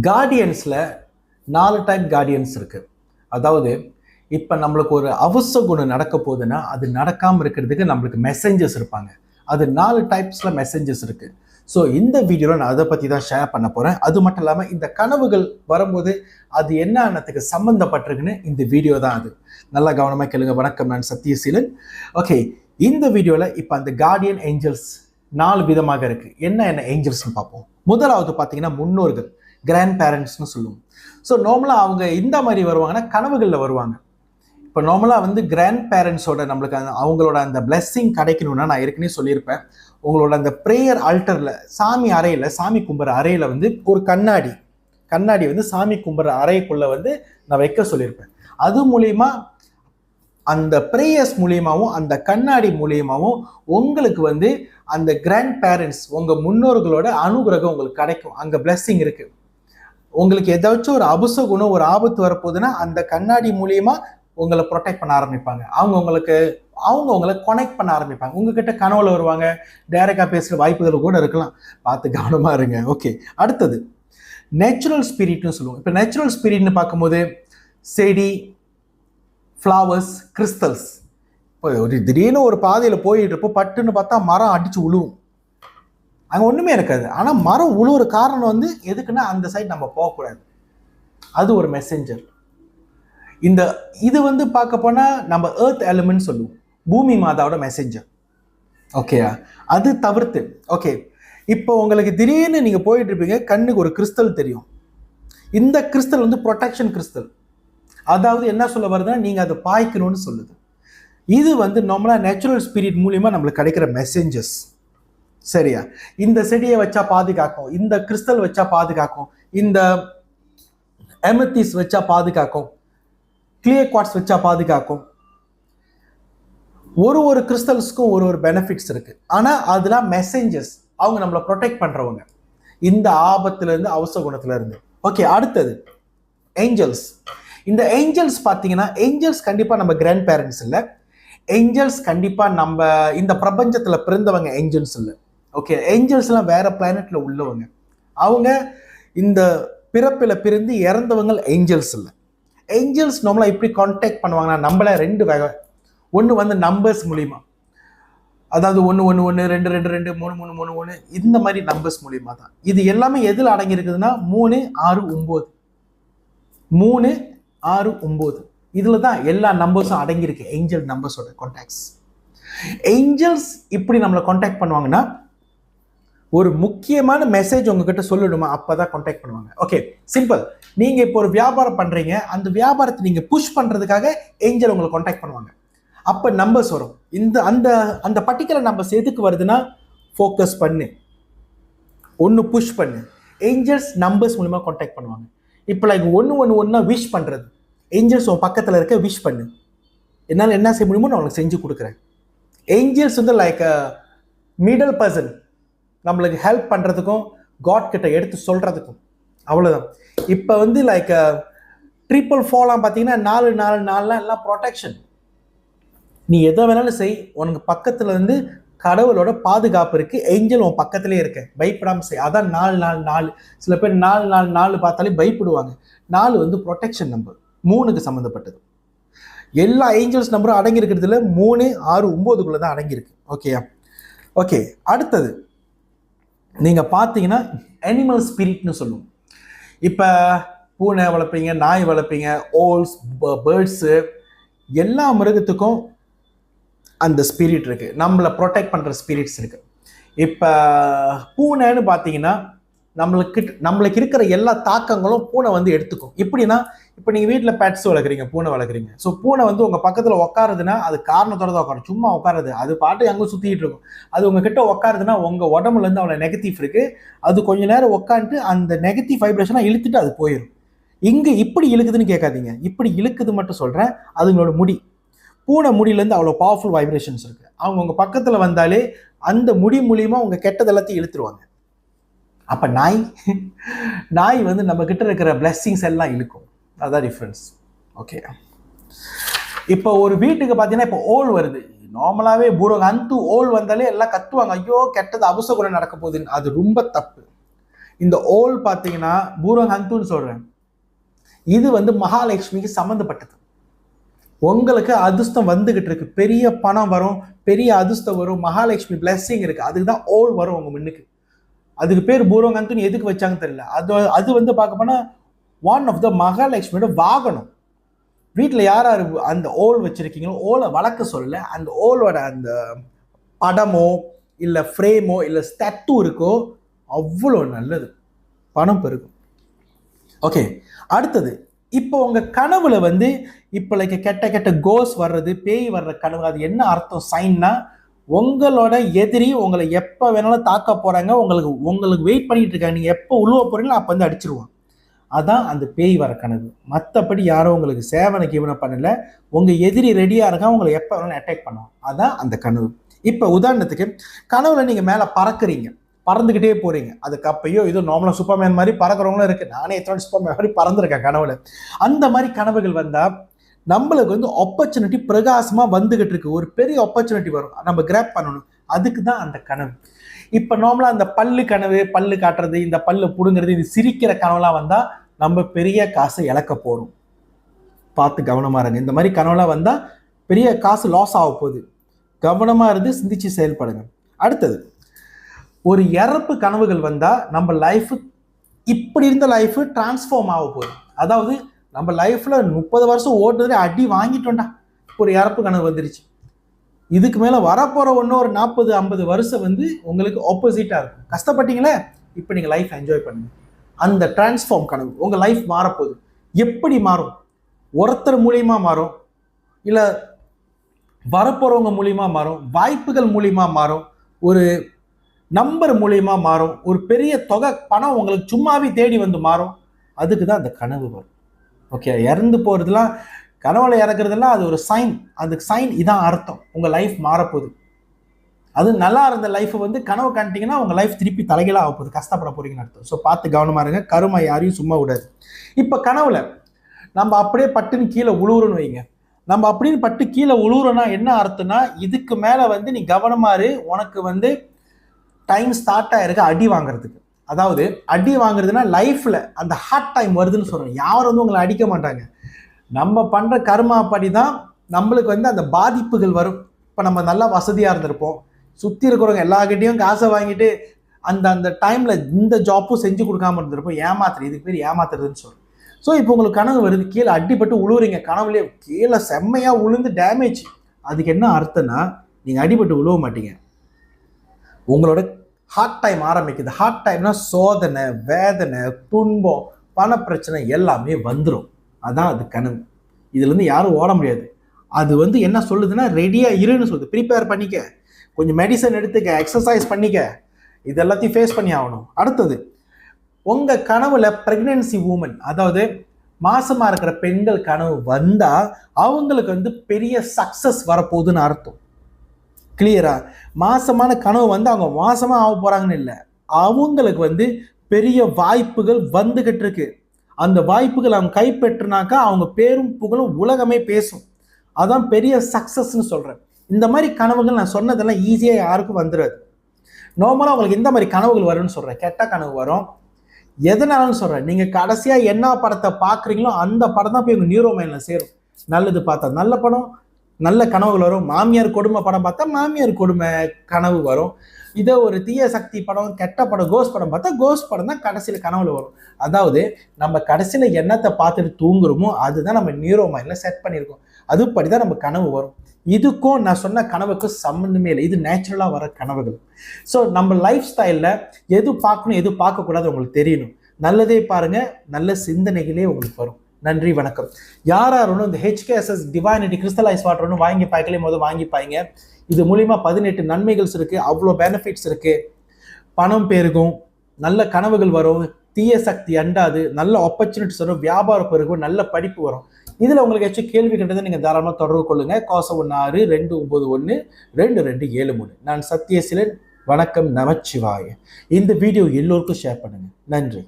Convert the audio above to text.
கார்டியன்ஸில் 4 type guardians இருக்குது. அதாவது இப்போ நம்மளுக்கு ஒரு அவசகுணம் நடக்க போகுதுன்னா அது நடக்காமல் இருக்கிறதுக்கு நம்மளுக்கு மெசேஞ்சர்ஸ் இருப்பாங்க. அது 4 டைப்ஸில் மெசேஞ்சர்ஸ் இருக்குது. ஸோ இந்த வீடியோவில் நான் அதை பற்றி தான் ஷேர் பண்ண போகிறேன். அது மட்டும் இல்லாமல் இந்த கனவுகள் வரும்போது அது என்னத்துக்கு சம்மந்தப்பட்டிருக்குன்னு இந்த வீடியோ தான். அது நல்லா கவனமாக கேளுங்க. வணக்கம், நான் சத்யசீலன். ஓகே, இந்த வீடியோவில் இப்போ அந்த கார்டியன் ஏஞ்சல்ஸ் 4 விதமாக இருக்குது. என்ன ஏஞ்சல்ஸ்னு பார்ப்போம். முதலாவது பார்த்தீங்கன்னா முன்னோர்கள், கிராண்ட் பேரண்ட்ஸ்னு சொல்லுவோம். ஸோ நார்மலாக அவங்க இந்த மாதிரி வருவாங்கன்னா கனவுகளில் வருவாங்க. இப்போ நார்மலாக வந்து கிராண்ட் பேரண்ட்ஸோட நம்மளுக்கு அவங்களோட அந்த பிளெஸ்ஸிங் கிடைக்கணும்னா, நான் ஏற்கனவே சொல்லியிருப்பேன், உங்களோட அந்த ப்ரேயர் ஆல்டரில், சாமி அறையில், சாமி கும்புற அறையில் வந்து ஒரு கண்ணாடி வந்து சாமி கும்புற அறைக்குள்ளே வந்து நான் வைக்க சொல்லியிருப்பேன். அது மூலிமா அந்த ப்ரேயர்ஸ் மூலியமாகவும் அந்த கண்ணாடி மூலியமாகவும் உங்களுக்கு வந்து அந்த கிராண்ட் பேரண்ட்ஸ், உங்கள் முன்னோர்களோட அனுகிரகம் உங்களுக்கு கிடைக்கும். அங்கே பிளெஸ்ஸிங் இருக்குது. உங்களுக்கு ஏதாச்சும் ஒரு அபுசகுணம், ஒரு ஆபத்து வரப்போகுதுன்னா அந்த கண்ணாடி மூலியமா உங்களை ப்ரொடெக்ட் பண்ண ஆரம்பிப்பாங்க. அவங்க உங்களை கனெக்ட் பண்ண ஆரம்பிப்பாங்க. உங்ககிட்ட கனவுல வருவாங்க, டைரக்டாக பேசுகிற வாய்ப்புகள் கூட இருக்கலாம். பார்த்து கவனமா இருங்க. ஓகே, அடுத்தது நேச்சுரல் ஸ்பிரிட்னு சொல்லுவோம். இப்போ நேச்சுரல் ஸ்பிரிட்னு பார்க்கும்போது செடி, ஃப்ளவர்ஸ், கிறிஸ்டல்ஸ். இப்போ ஒரு திடீர்னு ஒரு பாதையில் போயிட்டு இருப்போம், பட்டுன்னு பார்த்தா மரம் அடிச்சு விழுவும். அங்கே ஒன்றுமே இருக்காது. ஆனால் மரம் உழுவுற காரணம் வந்து எதுக்குன்னா அந்த சைடு நம்ம போகக்கூடாது. அது ஒரு மெசேஞ்சர். இது வந்து பார்க்க போனால் நம்ம எர்த் எலிமெண்ட் சொல்லுவோம், பூமி மாதாவோட மெசேஞ்சர். ஓகேயா? அது தவிர்த்து ஓகே, இப்போ உங்களுக்கு திடீர்னு நீங்கள் போயிட்டு இருப்பீங்க, கண்ணுக்கு ஒரு கிறிஸ்டல் தெரியும். இந்த கிறிஸ்டல் வந்து ப்ரொடெக்ஷன் கிறிஸ்டல். அதாவது என்ன சொல்ல வருதுன்னா நீங்கள் அதை பாய்க்கணும்னு சொல்லுது. இது வந்து நார்மலாக நேச்சுரல் ஸ்பிரிட் மூலியமாக நம்மளுக்கு கிடைக்கிற மெசேஞ்சர்ஸ். சரியா? இந்த செடியை வச்சா பாதுகாக்கும், இந்த கிறிஸ்டல் வச்சா பாதுகாக்கும், இந்த எமத்திஸ் வச்சா பாதுகாக்கும், கிளியர் குவார்ட்ஸ் வச்சா பாதுகாக்கும். ஒரு கிறிஸ்டல்ஸ்க்கும் ஒரு பெனிஃபிட்ஸ் இருக்கு. ஆனால் அதெல்லாம் மெசேஞ்சர்ஸ். அவங்க நம்மளை ப்ரொடெக்ட் பண்றவங்க இந்த ஆபத்துல இருந்து, அவசர குணத்துல இருந்து. ஓகே, அடுத்தது ஏஞ்சல்ஸ். இந்த ஏஞ்சல்ஸ் பார்த்தீங்கன்னா, ஏஞ்சல்ஸ் கண்டிப்பா நம்ம கிராண்ட் பேரண்ட்ஸ் இல்லை. ஏஞ்சல்ஸ் கண்டிப்பா நம்ம இந்த பிரபஞ்சத்துல பிறந்தவங்க ஏஞ்சல்ஸ் இல்லை. ஓகே, ஏஞ்சல்ஸ்லாம் வேற பிளானட்ல உள்ளவங்க. அவங்க இந்த பிறப்பில் பிறந்து இறந்தவங்க ஏஞ்சல்ஸ் இல்லை. ஏஞ்சல்ஸ் நம்மளை எப்படி கான்டாக்ட் பண்ணுவாங்கன்னா, நம்மள 2 வகை. ஒன்று வந்து நம்பர்ஸ் மூலியமா, அதாவது 1 1 1 2 2 2 3 3 3 1 இந்த மாதிரி நம்பர்ஸ் மூலியமா தான். இது எல்லாமே எதில் அடங்கி இருக்குதுன்னா 3 6 9 3 6 9 இதுல தான் எல்லா நம்பர்ஸும் அடங்கியிருக்கு. Angel நம்பர்ஸோட contacts. ஏஞ்சல்ஸ் இப்படி நம்மளை கான்டாக்ட் பண்ணுவாங்கன்னா, ஒரு முக்கியமான மெசேஜ் உங்ககிட்ட சொல்லணுமா, அப்பதான் கான்டாக்ட் பண்ணுவாங்க. Okay, simple. நீங்க இப்போ ஒரு வியாபாரம் பண்றீங்க, அந்த வியாபாரத்தை நீங்க புஷ் பண்றதுக்காக ஏஞ்சல் உங்களை கான்டாக்ட் பண்ணுவாங்க. அப்ப நம்பர்ஸ் வரும். அந்த அந்த பர்டிகுலர் நம்பர்ஸ் எதுக்கு வருதுன்னா, ஃபோக்கஸ் பண்ணு, ஒன்று புஷ் பண்ணு. ஏஞ்சல்ஸ் நம்பர்ஸ் மூலமா கான்டாக்ட் பண்ணுவாங்க. இப்போ லைக் 1 1 1 விஷ் பண்றது. ஏஞ்சல்ஸ் உன் பக்கத்துல இருக்க விஷ் பண்ணு, என்னால் என்ன செய்ய முடியுமோ நான் உனக்கு செஞ்சு கொடுக்குறேன். ஏஞ்சல்ஸ் வந்து லைக் மிடில் பர்சன், நம்மளுக்கு ஹெல்ப் பண்ணுறதுக்கும் காட் கிட்ட எடுத்து சொல்கிறதுக்கும். அவ்வளோதான். இப்போ வந்து லைக் 444 பார்த்தீங்கன்னா 4 4 4 எல்லாம் ப்ரொடெக்ஷன். நீ எதை வேணாலும் செய், உனக்கு பக்கத்தில் வந்து கடவுளோட பாதுகாப்பு இருக்குது. ஏஞ்சல் உன் பக்கத்துலேயே இருக்க, பயப்படாமல் செய். அதான் 4 4 4. சில பேர் 4 4 4 பார்த்தாலே பயப்படுவாங்க. 4 வந்து ப்ரொடெக்ஷன் நம்பர், 3க்கு சம்மந்தப்பட்டது. எல்லா ஏஞ்சல்ஸ் நம்பரும் அடங்கி இருக்கிறதுல 3 6 9க்குள்ளே தான் அடங்கியிருக்கு. ஓகேயா? ஓகே, அடுத்தது நீங்கள் பார்த்தீங்கன்னா அனிமல் ஸ்பிரிட்னு சொல்லுவோம். இப்போ பூனை வளர்ப்பீங்க, நாய் வளர்ப்பீங்க, ஓல்ஸ், பேர்ட்ஸு, எல்லா மிருகத்துக்கும் அந்த ஸ்பிரிட் இருக்குது. நம்மளை ப்ரொடெக்ட் பண்ணுற ஸ்பிரிட்ஸ் இருக்குது. இப்போ பூனைன்னு பார்த்தீங்கன்னா, நம்மளுக்கு இருக்கிற எல்லா தாக்கங்களும் பூனை வந்து எடுத்துக்கும். எப்படின்னா, இப்போ நீங்கள் வீட்டில் பெட்ஸ் வளர்க்குறீங்க, பூனை வளர்க்குறீங்க. ஸோ பூனை வந்து உங்கள் பக்கத்தில் உட்காருதுன்னா அது காரணத்தோட தான் உட்காரும், சும்மா உட்காருது. அது பாட்டு அங்கே சுற்றிட்டு இருக்கும். அது உங்ககிட்ட உட்காருதுன்னா உங்கள் உடம்புலேருந்து அவ்வளோ நெகட்டிவ் இருக்குது. அது கொஞ்ச நேரம் உட்காந்துட்டு அந்த நெகட்டிவ் வைப்ரேஷனாக இழுத்துட்டு அது போயிடும். இங்கே இப்படி இழுக்குதுன்னு கேட்காதீங்க, இப்படி இழுக்குது மட்டும் சொல்கிறேன். அதுங்களோட முடி, பூனை முடியிலேருந்து அவ்வளோ பவர்ஃபுல் வைப்ரேஷன்ஸ் இருக்குது. அவங்க உங்கள் பக்கத்தில் வந்தாலே அந்த முடி மூலியமாக உங்கள் கெட்டது எல்லாத்தையும் இழுத்துருவாங்க. அப்போ நாய் வந்து நம்ம கிட்ட இருக்கிற பிளெஸ்ஸிங்ஸ் எல்லாம் இழுக்கும். அதான் டிஃப்ரென்ஸ். ஓகே, இப்போ ஒரு வீட்டுக்கு பார்த்தீங்கன்னா, இப்போ ஓல் வருது. நார்மலாகவே பூரங்க அந்து ஓல் வந்தாலே எல்லாம் கத்துவாங்க, ஐயோ கெட்டது அபசகுணம் நடக்க போகுதுன்னு. அது ரொம்ப தப்பு. இந்த ஓல் பார்த்தீங்கன்னா பூரங் ஹந்துன்னு சொல்றேன், இது வந்து மகாலட்சுமிக்கு சம்மந்தப்பட்டது. உங்களுக்கு அதிர்ஷ்டம் வந்துகிட்டு இருக்கு, பெரிய பணம் வரும், பெரிய அதிர்ஷ்டம் வரும், மகாலட்சுமி பிளெஸிங் இருக்கு, அதுக்கு தான் ஓல் வரும் உங்க முன்னுக்கு. அதுக்கு பேர் பூரங் ஹந்துன்னு எதுக்கு வச்சாங்க தெரியல. அது வந்து பார்க்க போனா ஒன் ஆஃப் த மகாலட்சுமியோட வாகனம். வீட்டில் யார் யார் அந்த ஓல் வச்சிருக்கீங்களோ, ஓலை வளர்க்க சொல்ல, அந்த ஓலோட அந்த படமோ இல்லை ஃப்ரேமோ இல்லை ஸ்டாட்டு இருக்கோ அவ்வளோ நல்லது, பணம் பெருகும். ஓகே, அடுத்தது இப்போ உங்க கனவுல வந்து இப்போ லைக் கெட்ட கெட்ட கோஸ் வர்றது, பேய் வர்ற கனவு, அது என்ன அர்த்தம் சைன்னா, உங்களோட எதிரி உங்களை எப்போ வேணாலும் தாக்க போறாங்க, உங்களுக்கு வெயிட் பண்ணிட்டு இருக்காங்க, நீங்க எப்போ உழுவ போறீங்களோ அப்போ வந்து அடிச்சிருவான். அதான் அந்த பேய் வர கனவு. மற்றபடி யாரும் உங்களுக்கு சேவனை கீவனை பண்ணல, உங்க எதிரி ரெடியா இருக்கா, உங்களை எப்போ வேணாலும் அட்டாக் பண்ணுவோம். அதான் அந்த கனவு. இப்போ உதாரணத்துக்கு கனவுல நீங்க மேல பறக்குறீங்க, பறந்துகிட்டே போறீங்க, அதுக்கு அப்பயோ இது நார்மலா சூப்பர்மேன் மாதிரி பறக்கிறவங்களும் இருக்கு. நானே எத்தனை சூப்பர்மேன் மாதிரி பறந்துருக்கேன் கனவுல. அந்த மாதிரி கனவுகள் வந்தா நம்மளுக்கு வந்து ஆப்பர்ச்சுனிட்டி பிரகாசமா வந்துகிட்டு இருக்கு, ஒரு பெரிய ஆப்பர்ச்சுனிட்டி வரும், நம்ம கிராப் பண்ணணும். அதுக்கு தான் அந்த கனவு. இப்ப நார்மலா அந்த பல்லு கனவு, பல்லு காட்டுறது, இந்த பல்லு புடுங்கிறது, இது சிரிக்கிற கனவுலாம் வந்தா நம்ம பெரிய காசை இழக்க போறோம். பார்த்து கவனமா இருங்க. இந்த மாதிரி கனவுலாம் வந்தா பெரிய காசு லாஸ் ஆக போகுது. கவனமா இருந்து சிந்திச்சு செயல்படுங்க. அடுத்தது, ஒரு இறப்பு கனவுகள் வந்தா நம்ம லைஃப், இப்படி இருந்த லைஃப் டிரான்ஸ்ஃபார்ம் ஆக போகுது. அதாவது நம்ம லைஃப்ல 30 வருஷம் ஓட்டுறது அடி வாங்கிட்டோம்டா, ஒரு இறப்பு கனவு வந்துருச்சு. இதுக்கு மேல வரப்போற ஒன்னும் ஒரு 40-50 வருஷம் வந்து உங்களுக்கு ஆப்போசிட்டா இருக்கும். கஷ்டப்பட்டீங்களே, இப்போ நீங்க லைஃப் என்ஜாய் பண்ணுங்க. அந்த டிரான்ஸ்ஃபார்ம் கனவு, உங்க லைஃப் மாறப்போகுது. எப்படி மாறும்? ஒருத்தர் மூலியமா மாறும், இல்ல வரப்போறவங்க மூலியமா மாறும், வாய்ப்புகள் மூலியமா மாறும், ஒரு நம்பர் மூலியமா மாறும், ஒரு பெரிய தொகை பணம் உங்களுக்கு சும்மாவே தேடி வந்து மாறும். அதுக்கு தான் அந்த கனவு வரும். ஓகே, இறந்து போறதுலாம், கனவுல இறக்குறதுலாம் அது ஒரு சைன். அதுக்கு சைன் இதான் அர்த்தம், உங்க லைஃப் மாறப்போகுது. அது நல்லா இருந்த லைஃப் வந்து கனவு காண்டிங்கன்னா உங்க லைஃப் திருப்பி தலைகளாக ஆக போகுது, கஷ்டப்பட போறீங்கன்னு அர்த்தம். ஸோ பார்த்து கவனமா இருங்க, கருமை யாரையும் சும்மா விடாது. இப்போ கனவுல நம்ம அப்படியே பட்டுன்னு கீழே உழுவுறோன்னு வைங்க, நம்ம அப்படின்னு பட்டு கீழே உழுவுறோன்னா என்ன அர்த்தம்னா, இதுக்கு மேல வந்து நீ கவனமா இரு, உனக்கு வந்து டைம் ஸ்டார்ட் ஆயிருக்கு அடி வாங்குறதுக்கு. அதாவது அடி வாங்குறதுன்னா லைஃப்ல அந்த ஹார்ட் டைம் வருதுன்னு சொல்றேன். யாரும் வந்து உங்களை அடிக்க மாட்டாங்க, நம்ம பண்ற கர்மா படி தான் நம்மளுக்கு வந்து அந்த பாதிப்புகள் வரும். இப்போ நம்ம நல்லா வசதியா இருந்திருப்போம், சுத்தி இருக்கிறவங்க எல்லார்கிட்டையும் காசை வாங்கிட்டு அந்த அந்த டைம்ல இந்த ஜாப்பும் செஞ்சு கொடுக்காம இருந்திருப்போம். ஏமாத்துறது, இதுக்கு பேர் ஏமாத்துறதுன்னு சொல்றோம். ஸோ இப்போ உங்களுக்கு கனவு வருது, கீழே அடிபட்டு உழுவுறீங்க, கனவுலேயே கீழே செம்மையா உளுந்து டேமேஜ். அதுக்கு என்ன அர்த்தம்னா, நீங்க அடிபட்டு உழுவ மாட்டீங்க, உங்களோட ஹார்ட் டைம் ஆரம்பிக்குது. ஹார்ட் டைம்னா சோதனை, வேதனை, துன்பம், பணப்பிரச்சனை எல்லாமே வந்துடும். அதான் அது கனவு. இதுல இருந்து யாரும் ஓட முடியாது. அது வந்து என்ன சொல்லுதுன்னா, ரெடியா இருன்னு சொல்லுது, ப்ரிப்பேர் பண்ணிக்க, கொஞ்சம் மெடிசன் எடுத்துக்க, எக்ஸசைஸ் பண்ணிக்க, இது எல்லாத்தையும் ஃபேஸ் பண்ணி ஆகணும். அடுத்தது, உங்க கனவுல பிரெக்னன்சி உமன், அதாவது மாசமா இருக்கிற பெண்கள் கனவு வந்தா அவங்களுக்கு வந்து பெரிய சக்சஸ் வரப்போகுதுன்னு அர்த்தம். கிளியரா? மாசமான கனவு வந்து அவங்க மாசமா ஆக போறாங்கன்னு இல்லை, அவங்களுக்கு வந்து பெரிய வாய்ப்புகள் வந்துகிட்டு இருக்கு. அந்த வாய்ப்புகள் அவங்க கைப்பற்றினாக்கா அவங்க பேரும் புகழும் உலகமே பேசும். அதான் பெரிய சக்சஸ்ன்னு சொல்றேன். இந்த மாதிரி கனவுகள் நான் சொன்னதெல்லாம் ஈஸியா யாருக்கும் வந்துடாது. நார்மலா உங்களுக்கு இந்த மாதிரி கனவுகள் வரும்னு சொல்றேன். கெட்ட கனவு வரும். எதனாலன்னு சொல்றேன், நீங்க கடைசியா என்ன படத்தை பாக்குறீங்களோ அந்த படம் தான் போய் உங்க நியூரோ மைண்ட்ல சேரும். நல்லது பார்த்தா நல்ல படம், நல்ல கனவுகள் வரும். மாமியார் கொடுமை படம் பார்த்தா மாமியார் கொடுமை கனவு வரும். இதே ஒரு தீய சக்தி படம், கெட்ட படம், கோஸ்ட் படம் பார்த்தா கோஸ்ட் படம் தான் கடைசியில கனவுல வரும். அதாவது நம்ம கடைசியில என்னத்தை பார்த்துட்டு தூங்குறோமோ அதுதான் நம்ம நியூரோ மைண்ட்ல செட் பண்ணியிருக்கோம். அதுபடிதான் நம்ம கனவு வரும். இதுக்கும் நான் சொன்ன கனவுக்கும் சம்மந்தமே இல்லை, இது நேச்சுரலா வர கனவுகள். ஸோ நம்ம லைஃப் ஸ்டைல்ல எது பார்க்கணும் எது பார்க்கக்கூடாது உங்களுக்கு தெரியணும். நல்லதே பாருங்க, நல்ல சிந்தனைகளே உங்களுக்கு வரும். நன்றி, வணக்கம். யாரும் இந்த HKSS டிவைனிட்டி கிறிஸ்டலைஸ் வாட்டர் ஒன்று வாங்கி பாய்க்கலே முதல் வாங்கி பாய்ங்க. இது மூலியமா 18 நன்மைகள் இருக்கு, அவ்வளோ பெனிஃபிட்ஸ் இருக்கு. பணம் பெருகும், நல்ல கனவுகள் வரும், தீய சக்தி அண்டாது, நல்ல ஆப்பர்ச்சுனிட்டிஸ் வரும், வியாபாரம் பெருகும், நல்ல படிப்பு வரும். இதுல உங்களுக்கு ஏதாச்சும் கேள்வி கேட்டதை நீங்க தாராளமாக தொடர்பு கொள்ளுங்க. 96-291-2273. நான் சத்யசீலன். வணக்கம், நமச்சிவாய. இந்த வீடியோ எல்லோருக்கும் ஷேர் பண்ணுங்க. நன்றி.